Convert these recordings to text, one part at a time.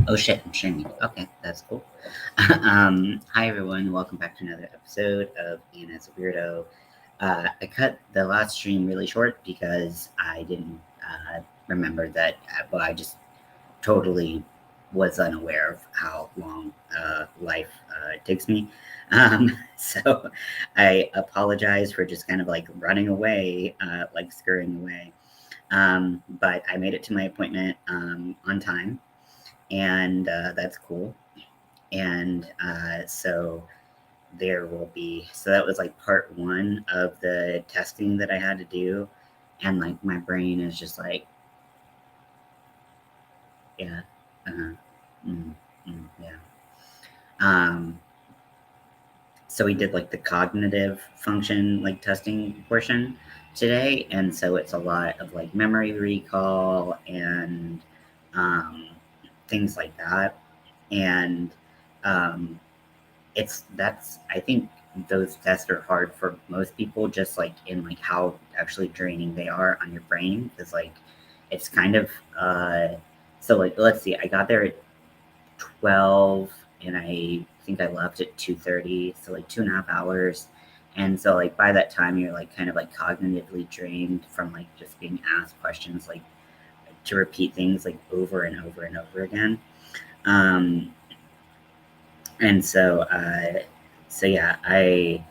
Oh shit, I'm streaming. Okay, that's cool. Hi everyone, welcome back to another episode of Anna's Weirdo. I cut the last stream really short because I didn't remember that. Well, I just totally was unaware of how long life takes me. So I apologize for just kind of like running away, like scurrying away. But I made it to my appointment on time, and that's cool. And so there will be, so that was like part one of the testing that I had to do. And like my brain is just like, yeah, uh-huh, mm, yeah. Um, so we did like the cognitive function, like testing portion today. And so it's a lot of like memory recall and um, things like that. And um, that's I think those tests are hard for most people, just like in like how actually draining they are on your brain. Because like it's kind of so like let's see, I got there at 12 and I think I left at 2:30, so like 2.5 hours. And so like by that time you're like kind of like cognitively drained from like just being asked questions like to repeat things like over and over and over again. Um, and so yeah, I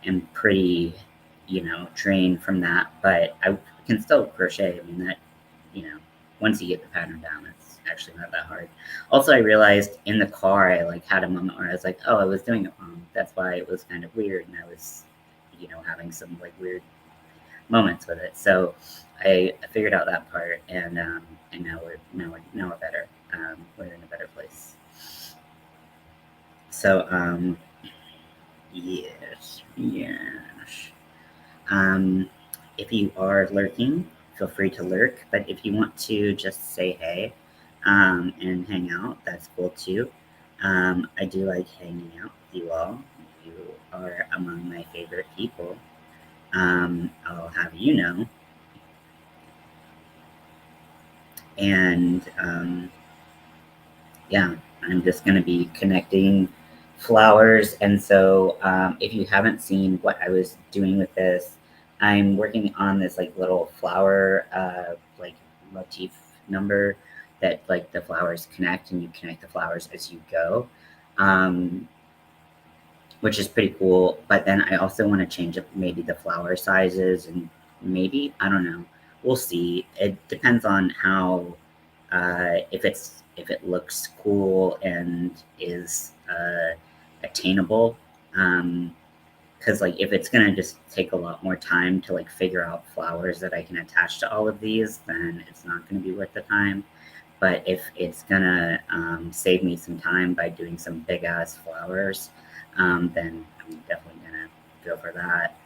am pretty, trained from that, but I can still crochet. I mean, that, you know, once you get the pattern down, it's actually not that hard. Also, I realized in the car, I like had a moment where I was like, oh, I was doing it wrong. That's why it was kind of weird. And I was, having some like weird moments with it. So I figured out that part, and now we're better. We're in a better place. So, yes, yes. Um, if you are lurking, feel free to lurk. But if you want to just say hey and hang out, that's cool too. I do like hanging out with you all. You are among my favorite people. I'll have you know. And yeah, I'm just going to be connecting flowers. And so, if you haven't seen what I was doing with this, I'm working on this like little flower, like motif number that like the flowers connect, and you connect the flowers as you go, um, which is pretty cool. But then I also want to change up maybe the flower sizes, and maybe, I don't know. We'll see. It depends on how if it looks cool and is attainable. Because like if it's gonna just take a lot more time to like figure out flowers that I can attach to all of these, then it's not gonna be worth the time. But if it's gonna save me some time by doing some big ass flowers, then I'm definitely gonna go for that.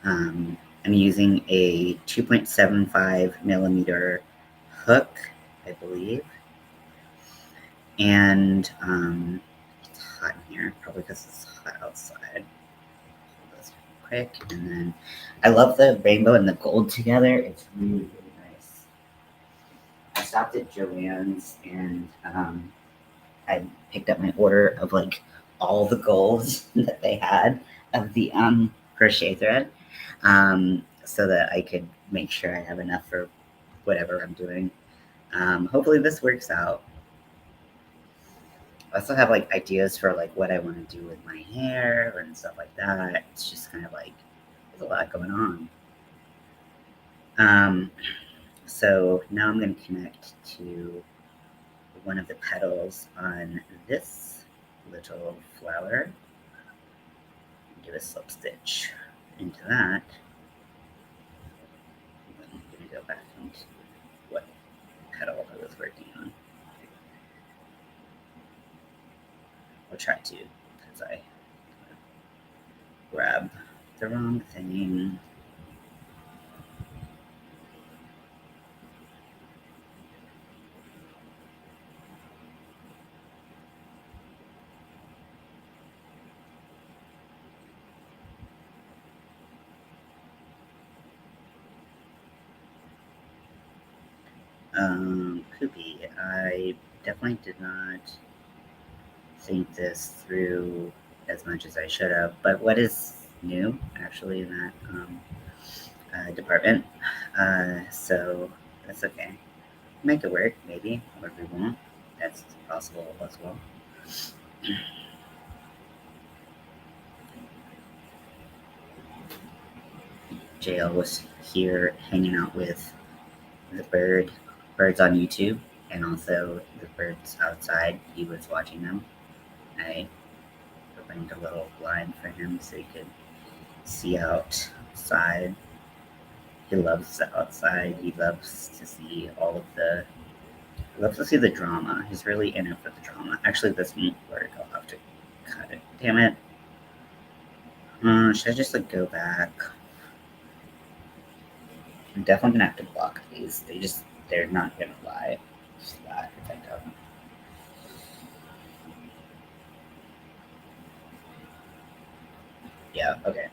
Um, I'm using a 2.75 millimeter hook, I believe. And it's hot in here, probably because it's hot outside. Hold this real quick. And then I love the rainbow and the gold together. It's really, really nice. I stopped at Joann's, and I picked up my order of like all the golds that they had of the crochet thread, so that I could make sure I have enough for whatever I'm doing. Hopefully this works out. I also have like ideas for like what I want to do with my hair and stuff like that. It's just kind of like there's a lot going on. Um, so now I'm going to connect to one of the petals on this little flower. Do a slip stitch into that. I'm going to go back into what petal I was working on. I'll try to, because I grab the wrong thing. Poopy. I definitely did not think this through as much as I should have. But what is new, actually, in that department? So that's okay. Make it work, maybe, or we won't. That's possible as well. JL was here hanging out with the birds on YouTube, and also the birds outside. He was watching them. I opened a little blind for him so he could see outside. He loves the outside. He loves to see all of the. He loves to see the drama. He's really in it for the drama. Actually, this won't work. I'll have to cut it. Damn it. Should I just like go back? I'm definitely gonna have to block these. They're not gonna lie. Just that if I don't. Yeah, okay.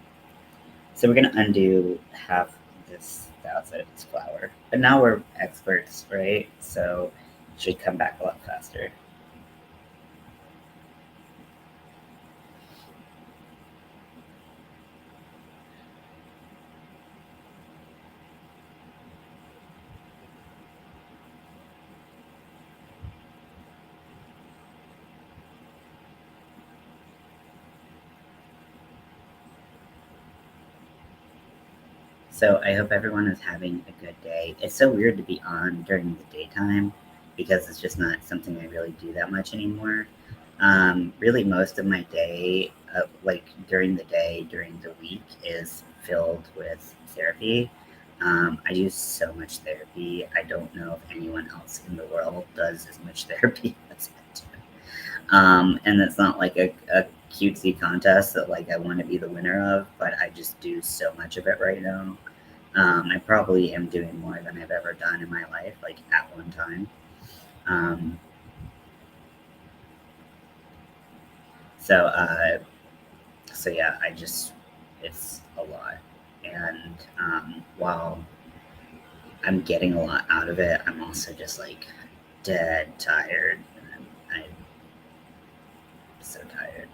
So we're gonna undo half the outside of this flower. But now we're experts, right? So it should come back a lot faster. So I hope everyone is having a good day. It's so weird to be on during the daytime because it's just not something I really do that much anymore. Really, most of my day, like during the day, during the week, is filled with therapy. I do so much therapy. I don't know if anyone else in the world does as much therapy as I do. And it's not like a cutesy contest that like I want to be the winner of, but I just do so much of it right now. I probably am doing more than I've ever done in my life, like at one time. Um, so, uh, so yeah, it's a lot. And while I'm getting a lot out of it, I'm also just like dead tired. And I'm so tired.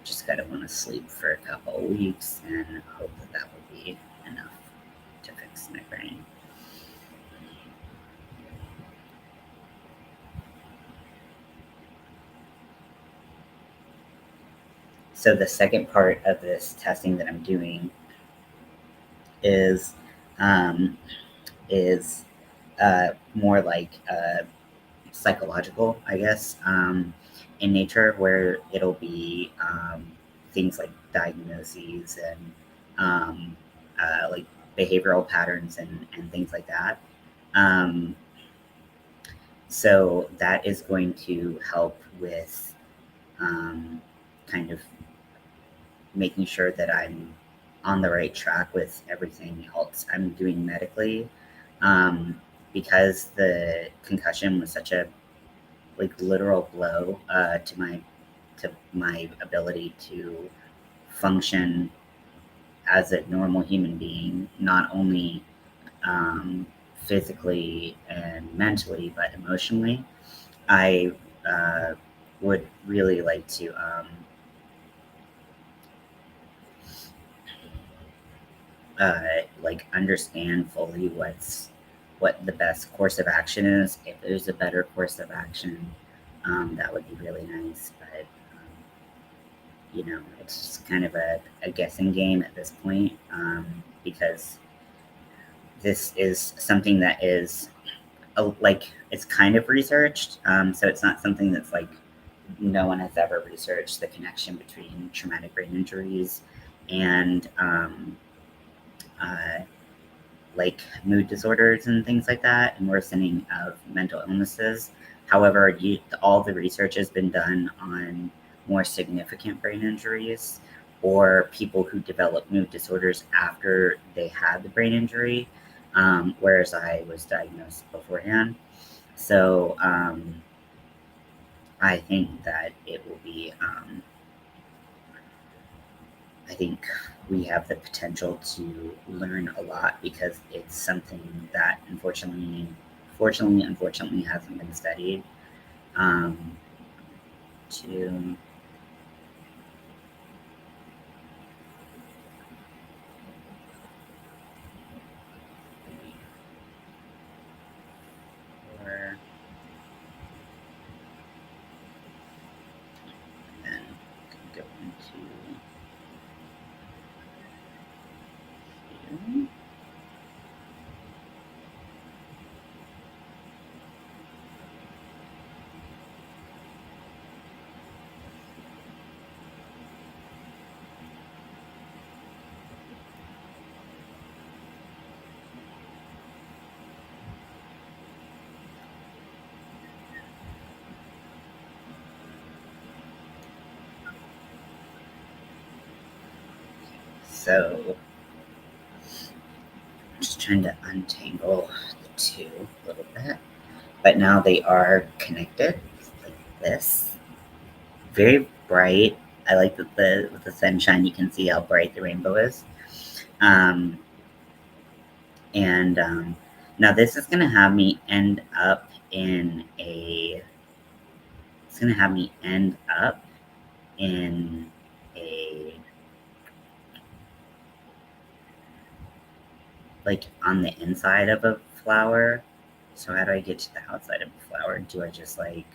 Just kind of want to sleep for a couple of weeks and hope that that will be enough to fix my brain. So the second part of this testing that I'm doing is um, is more like psychological, I guess, in nature, where it'll be things like diagnoses and like behavioral patterns and things like that. Um, so that is going to help with um, kind of making sure that I'm on the right track with everything else I'm doing medically. Um, because the concussion was such a like literal blow to my ability to function as a normal human being, not only um, physically and mentally, but emotionally. I uh, would really like to like understand fully what the best course of action is. If there's a better course of action, that would be really nice. But it's just kind of a guessing game at this point because this is something that is like it's kind of researched. So it's not something that's like no one has ever researched the connection between traumatic brain injuries and uh, like mood disorders and things like that, and worsening of mental illnesses. However, all the research has been done on more significant brain injuries or people who develop mood disorders after they had the brain injury, whereas I was diagnosed beforehand. So I think that it will be I think we have the potential to learn a lot because it's something that unfortunately fortunately, unfortunately, hasn't been studied. To 4, and then go into 2. So I'm just trying to untangle the 2 a little bit. But now they are connected like this. Very bright. I like that with the sunshine you can see how bright the rainbow is. Um, and now this is gonna have me end up in a. It's gonna have me end up in a, like, on the inside of a flower. So how do I get to the outside of the flower? Do I just like?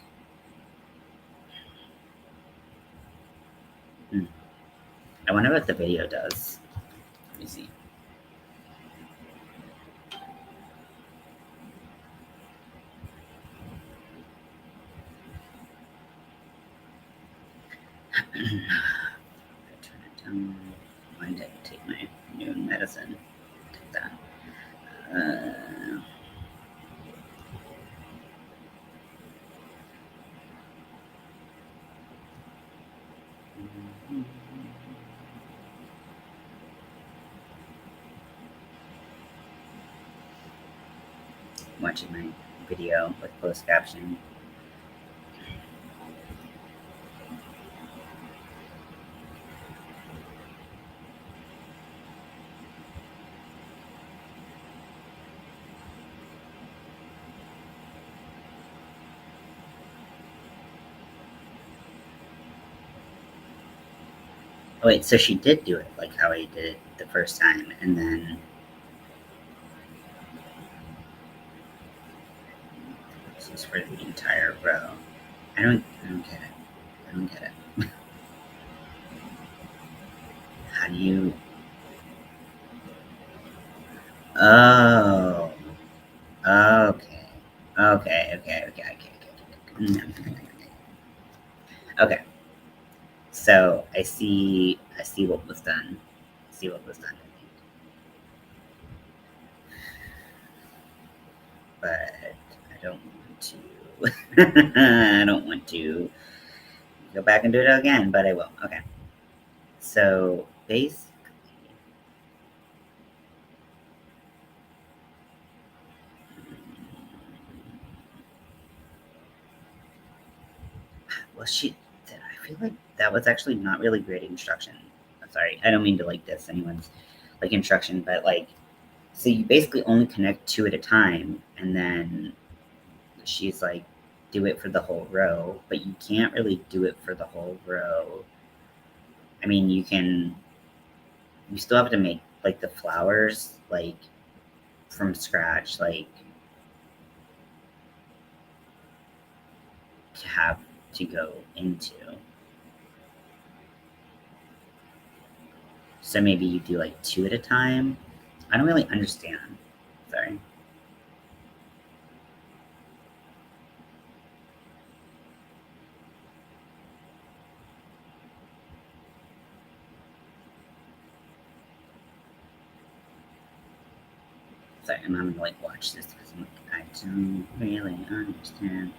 I wonder what the video does. Let me see. Turn it down. Why did I take my new medicine? Take that. Watching my video with closed caption. Oh, wait, so she did do it like how I did it the first time, and then this is for the entire row. I don't get it. I don't get it. How do you? Oh, okay, okay. So I see what was done. I see what was done. But I don't want to. I don't want to go back and do it again, but I will. Okay. So basically, well, I feel like that was actually not really great instruction. I'm sorry, I don't mean to like diss anyone's like instruction, but like, so you basically only connect 2 at a time, and then she's like, do it for the whole row, but you can't really do it for the whole row. I mean, you still have to make like the flowers like from scratch, like to have to go into. So maybe you do like 2 at a time. I don't really understand. Sorry. Sorry, I'm having to like watch this because I'm like, I don't really understand.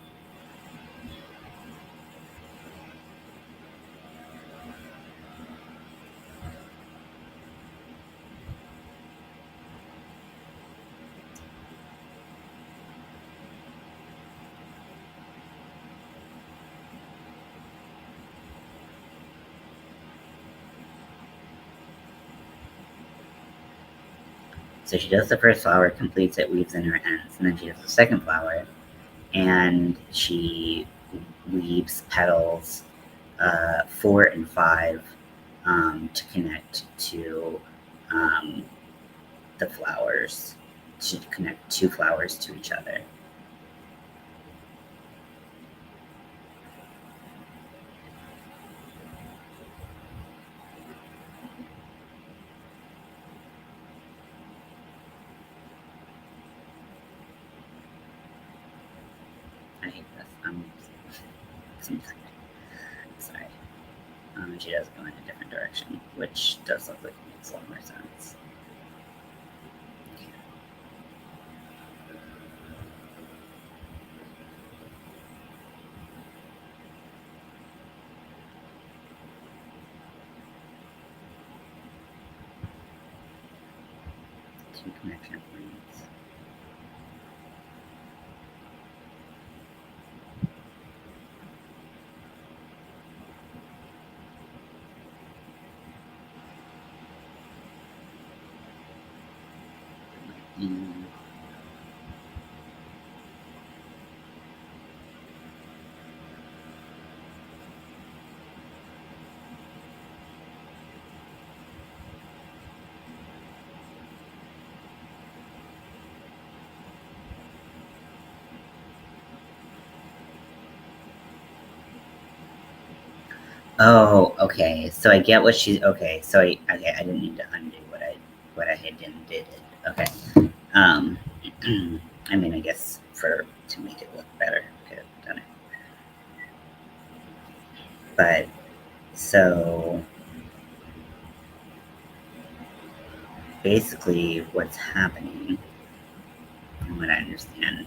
So she does the first flower, completes it, weaves in her ends, and then she does the second flower, and she weaves petals 4 and 5 to connect to the flowers, to connect 2 flowers to each other. I hate this. Sorry. She does go in a different direction, which does look like it makes a lot more sense. Two connection points. Mm. Oh, okay. So I get what she's okay. So I didn't need to undo what I had did. Okay. Um, I mean, I guess to make it look better, I could have done it. But so basically, what's happening, from what I understand,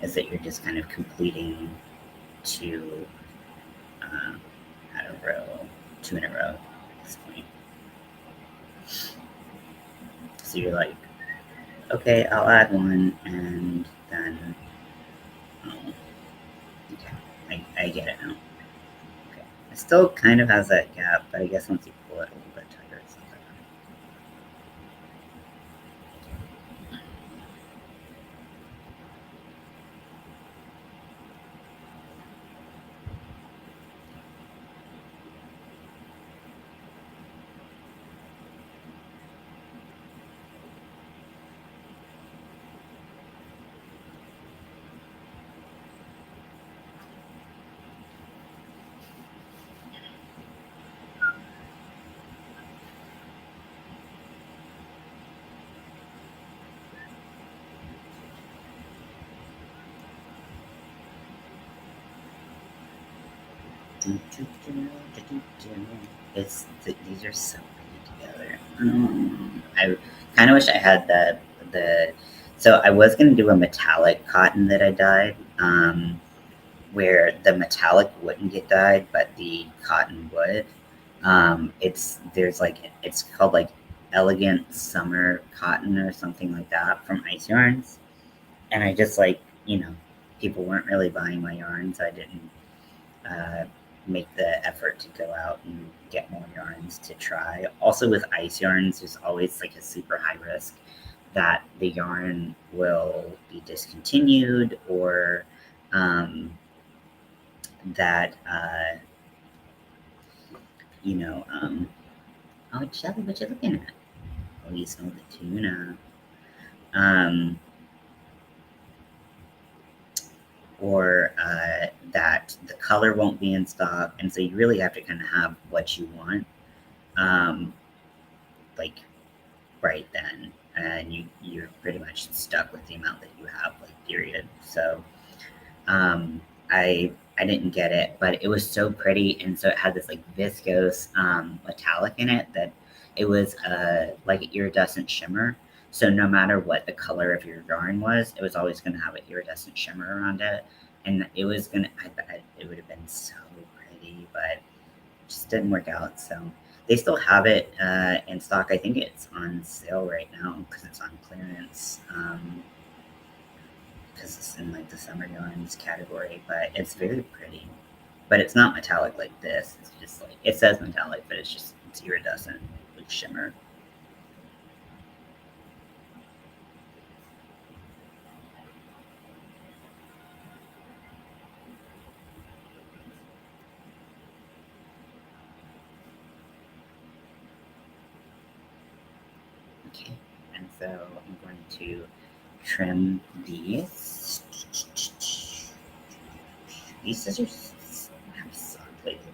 is that you're just kind of completing 2 at a row, 2 in a row at this point. So you're like, okay, I'll add 1, and then oh, okay, I get it now. Okay, it still kind of has that gap, but I guess once you pull it a little bit tighter, it's not that bad. These are so pretty together. I kind of wish I had the. So I was gonna do a metallic cotton that I dyed, where the metallic wouldn't get dyed, but the cotton would. It's called like Elegant Summer Cotton or something like that from Ice Yarns, and I just people weren't really buying my yarns. I didn't uh, make the effort to go out and get more yarns to try. Also, with ice yarns, there's always like a super high risk that the yarn will be discontinued or that, you know, oh, Shelly, what you looking at? Oh, you smell the tuna. Um, or that the color won't be in stock. And so you really have to kind of have what you want. Um, like right then, and you're pretty much stuck with the amount that you have, like period. So um, I didn't get it, but it was so pretty, and so it had this like viscose metallic in it that it was like an iridescent shimmer. So no matter what the color of your yarn was, it was always going to have an iridescent shimmer around it, and it was gonna. I bet it would have been so pretty, but just didn't work out. So they still have it in stock. I think it's on sale right now because it's on clearance. Because it's in like the summer yarns category, but it's very pretty. But it's not metallic like this. It's just like it says metallic, but it's iridescent, like shimmer. Okay, and so I'm going to trim these. These scissors have sucked lately.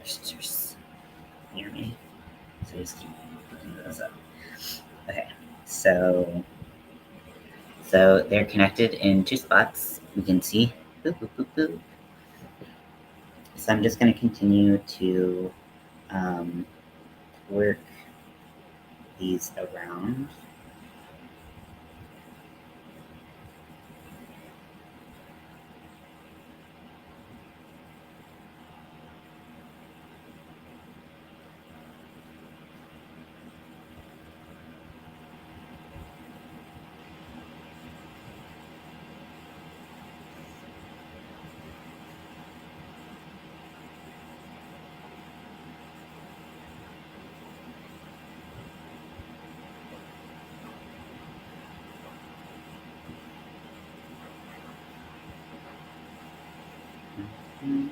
Scissors near me, so just keep picking those up. Okay, so they're connected in two spots. We can see. Boop, boop, boop, boop. So I'm just going to continue to work these around. Mm-hmm.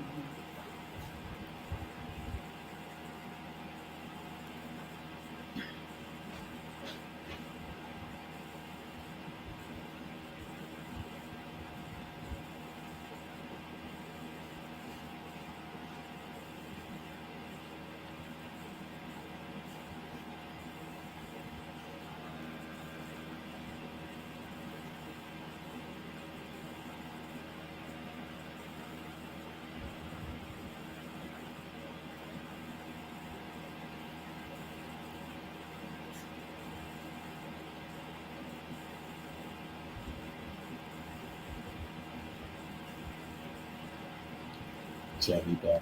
Jelly belly.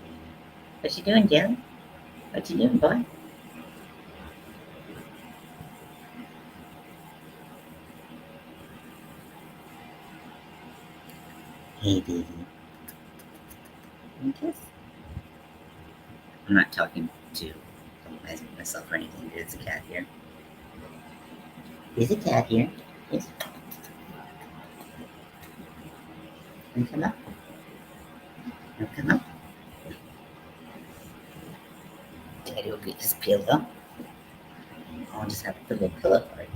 What you doing, Jelly? What you doing, boy? Hey, baby. Kiss. I'm not talking to myself or anything. There's a cat here. There's a cat here. Yes. And come up. Now come up. Daddy will get his pillow. I'll just have to put a little pillow for it.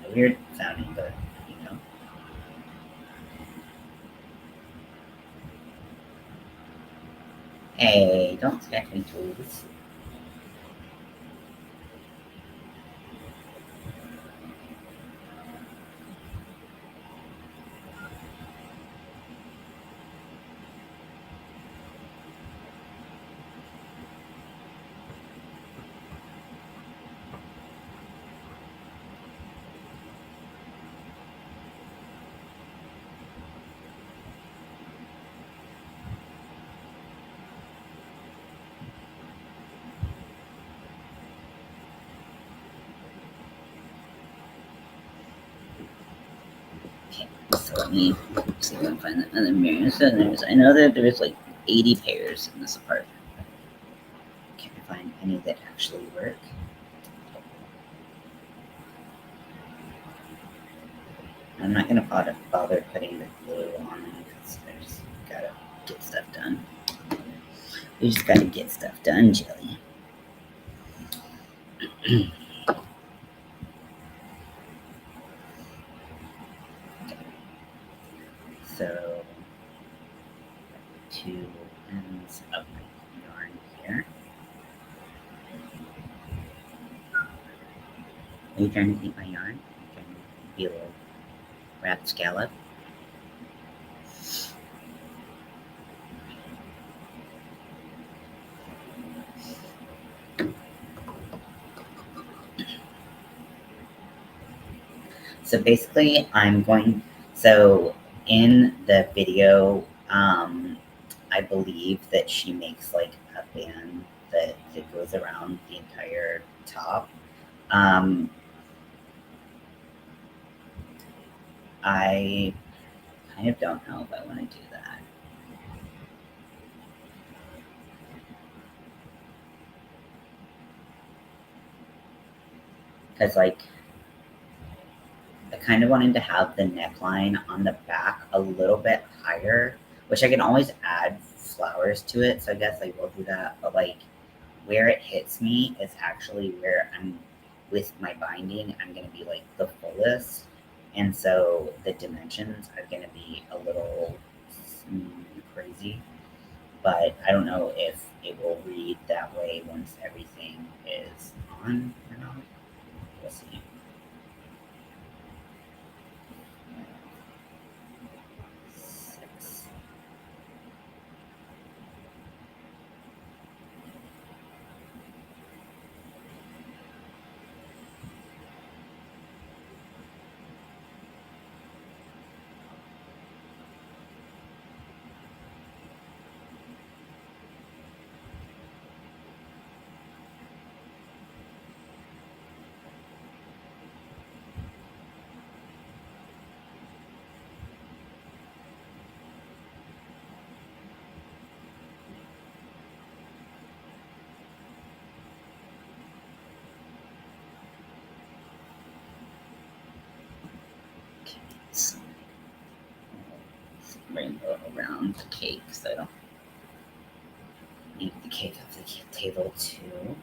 It's weird sounding, but you know. Hey, don't scratch my toes. Okay, so let me see if I can find the other mirrors. So I know that there's like 80 pairs in this apartment. Can't find any that actually work. I'm not gonna bother putting the glue on because I just gotta get stuff done. We just gotta get stuff done, Jelly. So, two ends of my yarn here. Are you trying to eat my yarn? Are you trying to be a little wrapped scallop? So basically, so in the video, I believe that she makes like a band that goes around the entire top. I kind of don't know if I want to do that. Because, like, I kind of wanted to have the neckline on the back a little bit higher, which I can always add flowers to it. So I guess I will do that. But, like, where it hits me is actually where I'm with my binding. I'm going to be like the fullest, and so the dimensions are going to be a little crazy. But I don't know if it will read that way once everything is on or not. We'll see. Six. Okay, so rainbow around the cake, so I don't need the cake off the table too.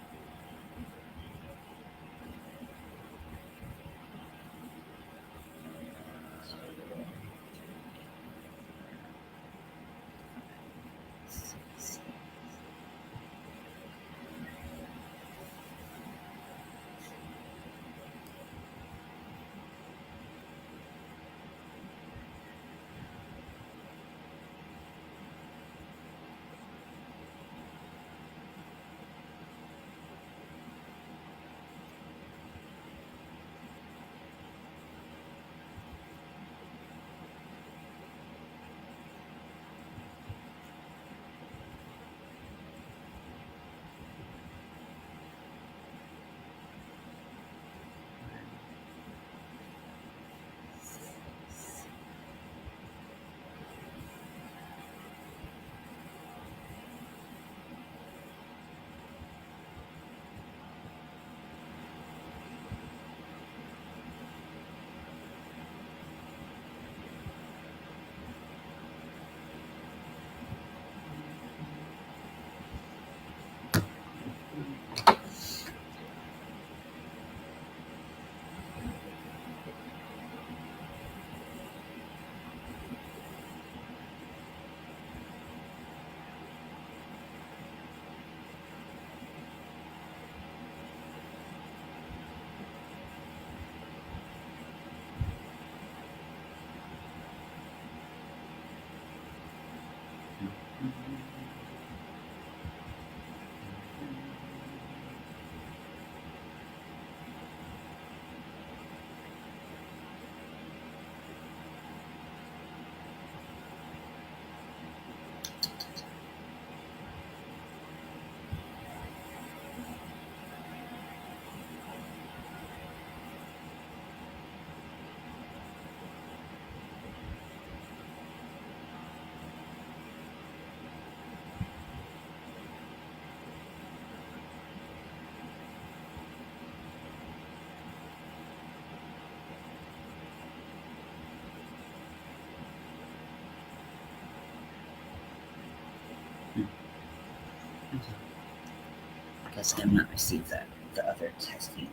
I guess I have not received the other testing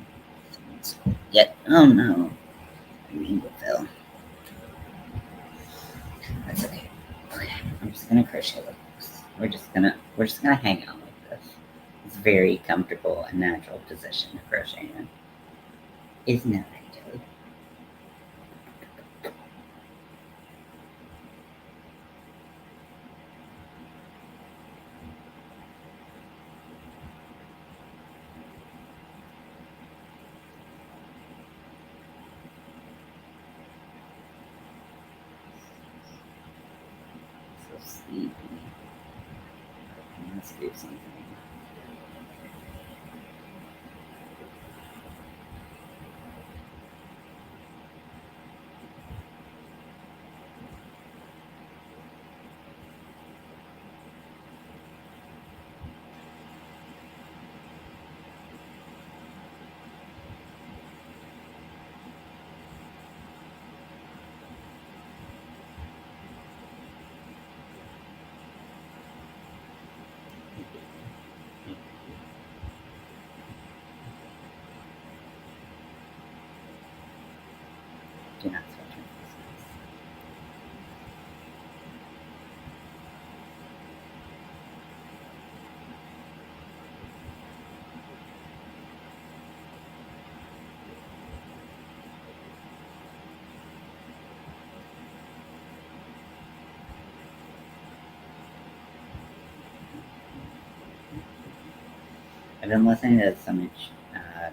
things yet. Oh no, rainbow fell. That's okay. Okay, I'm just gonna crochet like this. We're just gonna hang out like this. It's a very comfortable and natural position to crochet in. Isn't it, Jelly? So sleepy. Let's do something. I've been listening to so much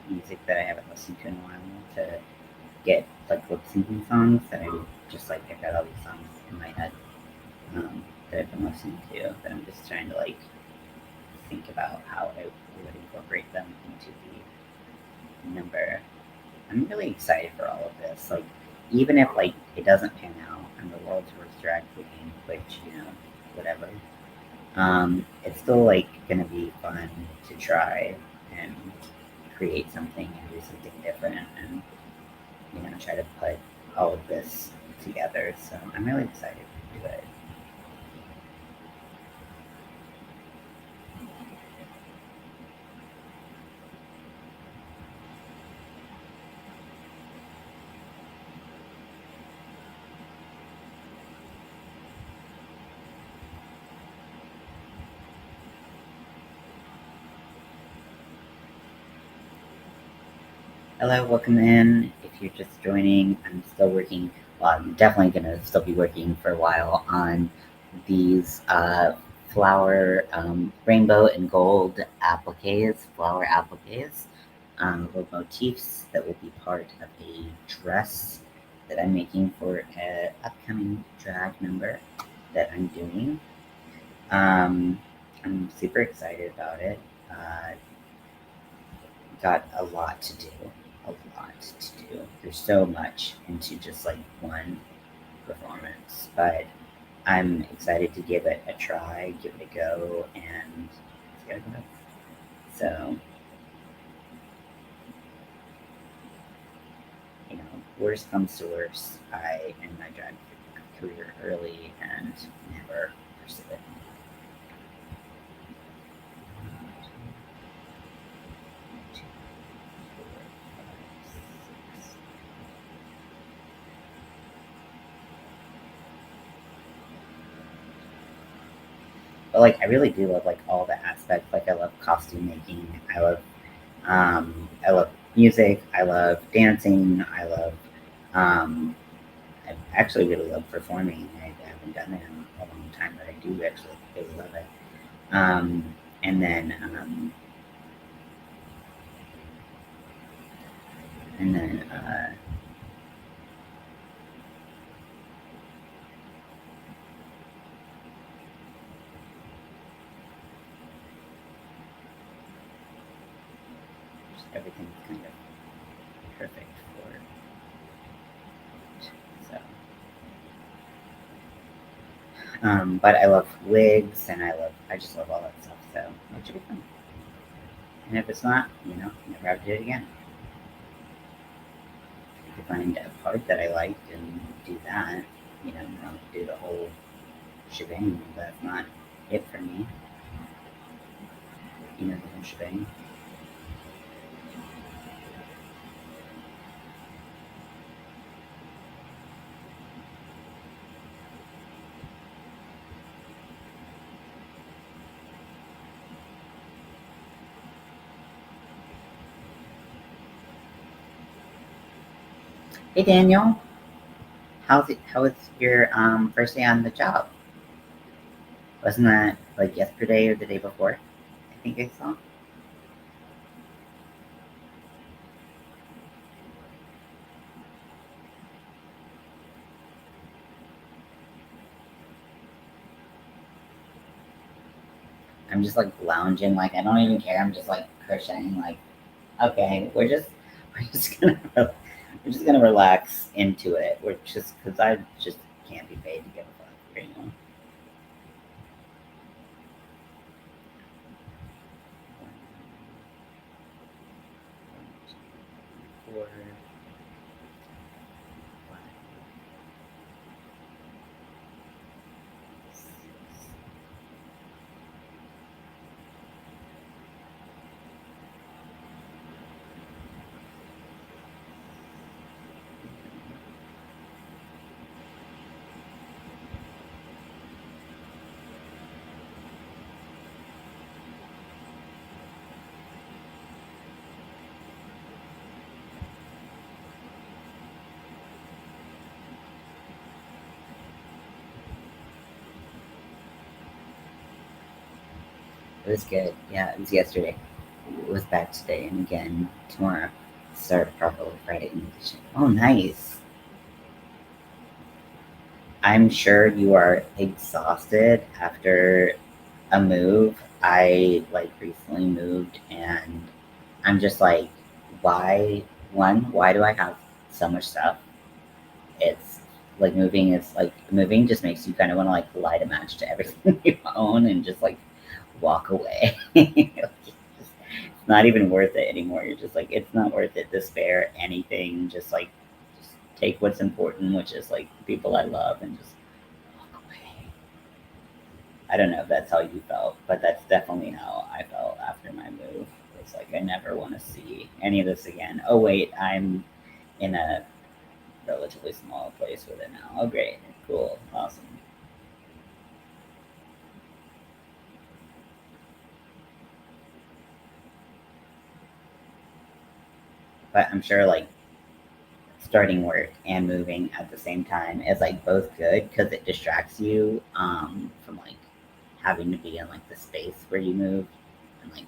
music that I haven't listened to in a while to get like lip syncing songs that I just like I've got all these songs in my head that I've been listening to that I'm just trying to like think about how I would incorporate them into the number. I'm really excited for all of this. Like, even if like it doesn't pan out, I'm the world's worst drag queen, which whatever. It's still like gonna be fun to try and create something and do something different, and try to put all of this together. So I'm really excited to do it. Hello, welcome in. If you're just joining, I'm still working. Well, I'm definitely going to still be working for a while on these flower rainbow and gold appliques, flower appliques, little motifs that will be part of a dress that I'm making for an upcoming drag number that I'm doing. I'm super excited about it. Uh, got a lot to do. A lot to do. There's so much into just like one performance, but I'm excited to give it a try, give it a go, and see how it goes. So, worst comes to worst, I end my drag career early and never pursue it. But like, I really do love like all the aspects. Like, I love costume making. I love music. I love dancing. Um, I actually really love performing. I haven't done it in a long time, but I do actually really love it. Um, and then, um, and then, just everything's kind of perfect for it. So, but I love wigs, and I just love all that stuff. So it should be fun. And if it's not, never have to do it again. To find a part that I liked and do that, not do the whole shebang. That's not it for me. The whole shebang. Hey Daniel, How was your first day on the job? Wasn't that like yesterday or the day before? I think I saw. I'm just like lounging, like I don't even care. I'm just like crocheting, like okay, we're just gonna we're just gonna relax into it. We're just because I just can't be paid to give a fuck, Four, five, six. It was good. Yeah, it was yesterday. It was back today and again tomorrow. Start properly Friday in addition. Oh, nice. I'm sure you are exhausted after a move. I like recently moved and I'm just like, why? One, why do I have so much stuff? It's like moving just makes you kind of want to like light a match to everything you own and just like walk away. It's not even worth it anymore. You're just like, it's not worth it to spare anything. Just take what's important, which is like people I love, and just walk away. I don't know if that's how you felt, but that's definitely how I felt after my move. It's like I never want to see any of this again. Oh wait, I'm in a relatively small place with it now. Oh great, cool, awesome. But I'm sure like starting work and moving at the same time is like both good because it distracts you from like having to be in like the space where you move and like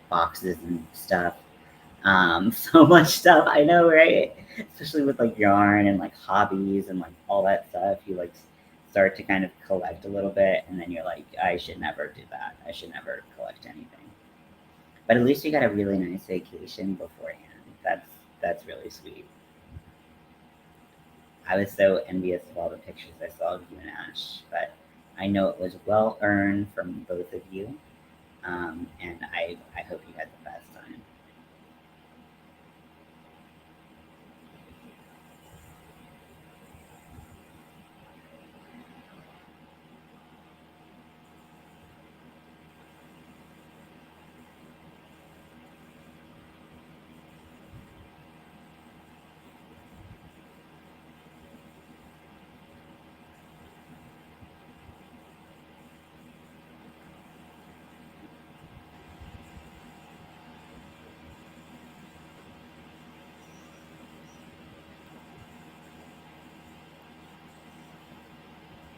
boxes and stuff. So much stuff, I know, right? Especially with like yarn and like hobbies and like all that stuff, you like start to kind of collect a little bit, and then you're like, I should never do that. I should never collect anything. But at least you got a really nice vacation beforehand. That's really sweet. I was so envious of all the pictures I saw of you and Ash, but I know it was well earned from both of you, and I hope you had the best time.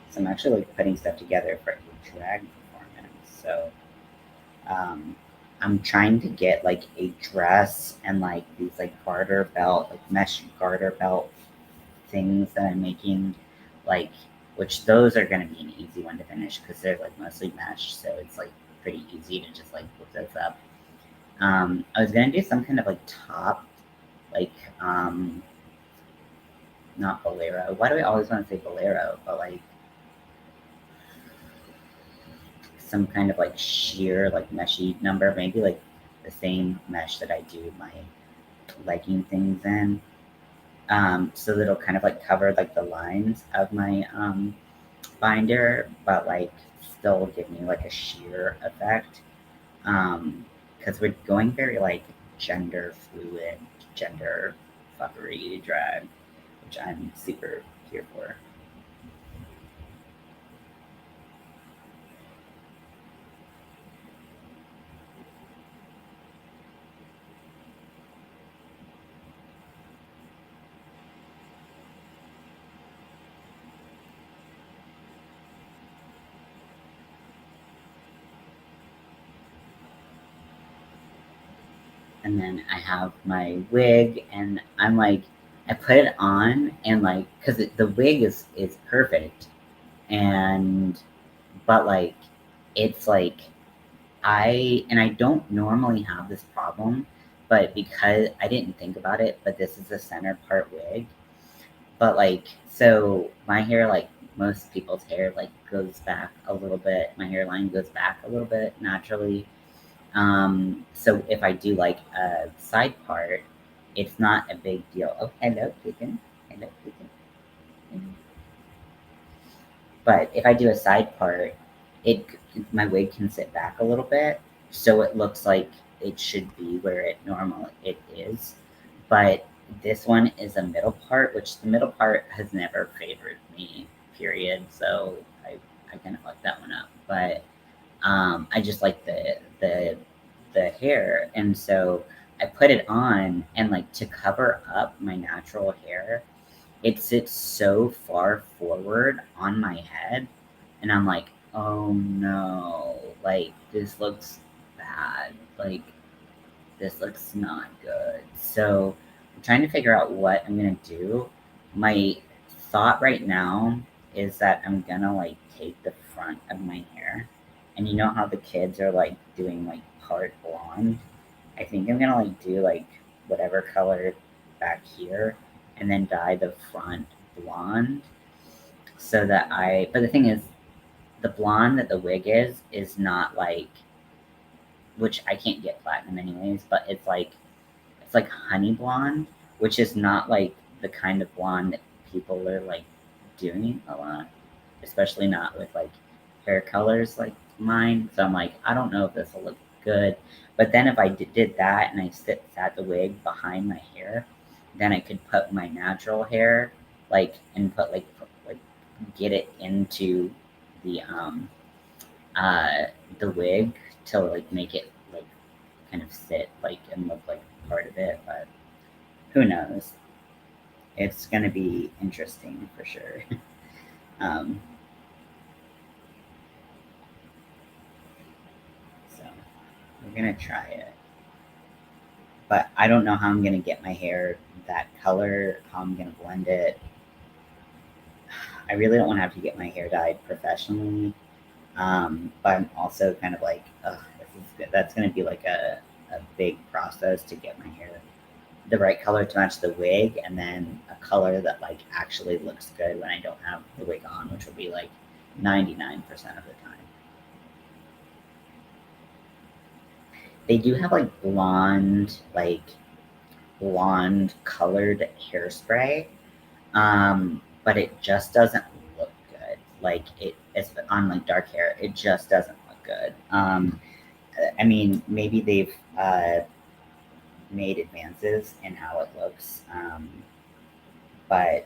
So I'm actually like putting stuff together for a drag performance. So um, I'm trying to get like a dress and like these like garter belt, like mesh garter belt things that I'm making, like which those are gonna be an easy one to finish because they're like mostly mesh, so it's like pretty easy to just like look those up. I was gonna do some kind of like top, like not bolero. Why do I always want to say bolero? But like some kind of like sheer like meshy number, maybe like the same mesh that I do my legging things in. So that it'll kind of like cover like the lines of my binder, but like still give me like a sheer effect. Because we're going very like gender fluid, gender fuckery drag, which I'm super here for. And then I have my wig, and I'm like, I put it on, and like, because the wig is perfect, and but like, it's like I don't normally have this problem, but because I didn't think about it, but this is a center part wig, but like, so my hair, like most people's hair, like goes back a little bit. My hairline goes back a little bit naturally. So if I do like a side part, it's not a big deal. Oh, hello, Keegan. Hello, Keegan. But if I do a side part, it my wig can sit back a little bit, so it looks like it should be where it normally it is. But this one is a middle part, which the middle part has never favored me. Period. So I kind of fucked that one up. But I just like the hair, and so I put it on, and like to cover up my natural hair, it sits so far forward on my head, and I'm like, oh no, like this looks bad. Like this looks not good. So I'm trying to figure out what I'm gonna do. My thought right now is that I'm gonna like take the front of my hair, and you know how the kids are like doing like part blonde. I think I'm gonna like do like whatever color back here, and then dye the front blonde, so that I. But the thing is, the blonde that the wig is not like, which I can't get platinum anyways, but it's like honey blonde, which is not like the kind of blonde that people are like doing a lot, especially not with like hair colors like mine. So I'm like, I don't know if this will look good. But then if I did that and I sat the wig behind my hair, then I could put my natural hair like and put like get it into the um uh the wig to like make it like kind of sit like and look like part of it, but who knows? It's gonna be interesting for sure. um, so we're gonna try it, but I don't know how I'm gonna get my hair that color. How I'm gonna blend it. I really don't want to have to get my hair dyed professionally, but I'm also kind of like, ugh, that's gonna be like a big process to get my hair the right color to match the wig, and then a color that like actually looks good when I don't have the wig on, which will be like 99% of the time. They do have like blonde colored hairspray, but it just doesn't look good. Like it's on like dark hair, it just doesn't look good. I mean, maybe they've made advances in how it looks, but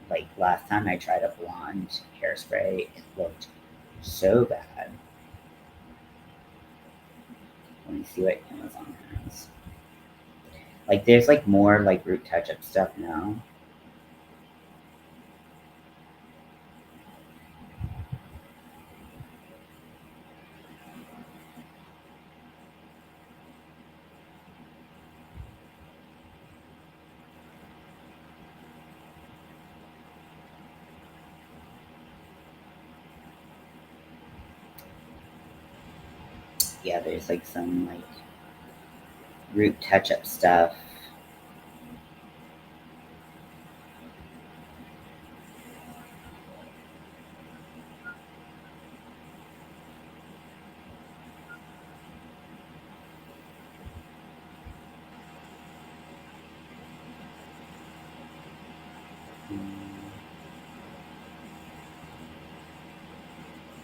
like last time I tried a blonde hairspray, it looked so bad. Let me see what Amazon has. Like there's like more like root touch up stuff now. Yeah, there's like some like root touch up stuff. Mm,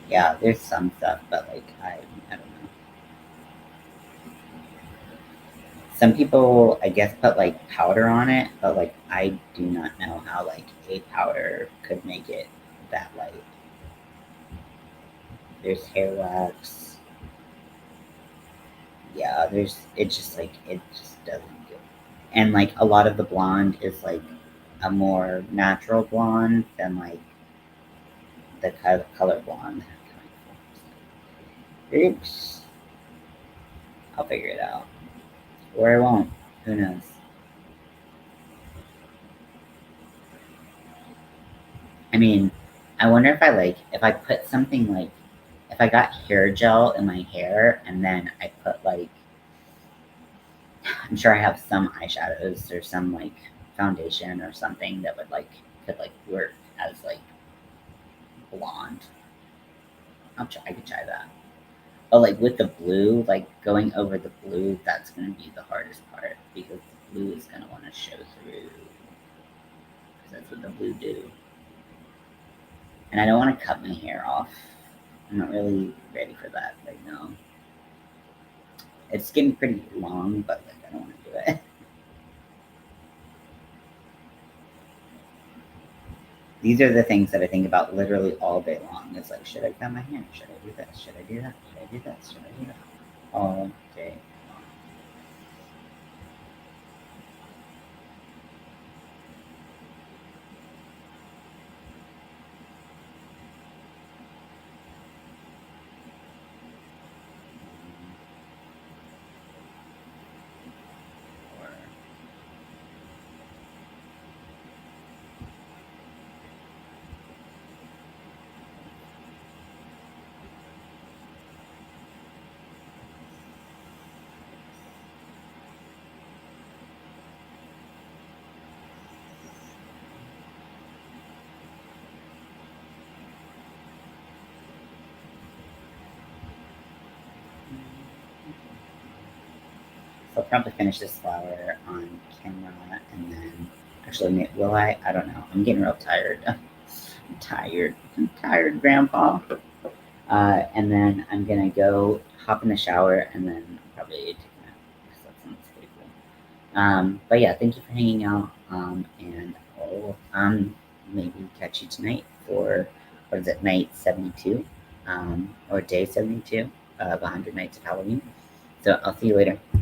yeah, there's some stuff, but like I don't know. Some people I guess put like powder on it, but like I do not know how like a powder could make it that light. There's hair wax. Yeah, there's it's just like it just doesn't go. And like a lot of the blonde is like a more natural blonde than like the color blonde. Oops, I'll figure it out, or I won't. Who knows? I mean, I wonder if I like if I put something like if I got hair gel in my hair and then I put like I'm sure I have some eyeshadows or some like foundation or something that would like could like work as like blonde. I could try that. Oh, like with the blue, like going over the blue, that's gonna be the hardest part because the blue is gonna want to show through. Because that's what the blue do. And I don't want to cut my hair off. I'm not really ready for that right now. It's getting pretty long, but like I don't want to do it. These are the things that I think about literally all day long. It's like, should I cut my hair? Should I do this? Should I do that? Should I do this? Should I do that? All day long. probably finish this flower on camera, and then actually, will I? I don't know. I'm getting real tired. I'm tired, Grandpa. And then I'm gonna go hop in the shower, and then probably take a nap because that sounds pretty cool. But yeah, thank you for hanging out. And I'll maybe catch you tonight for what is it, night 72, or day 72 of 100 Nights of Halloween. So I'll see you later.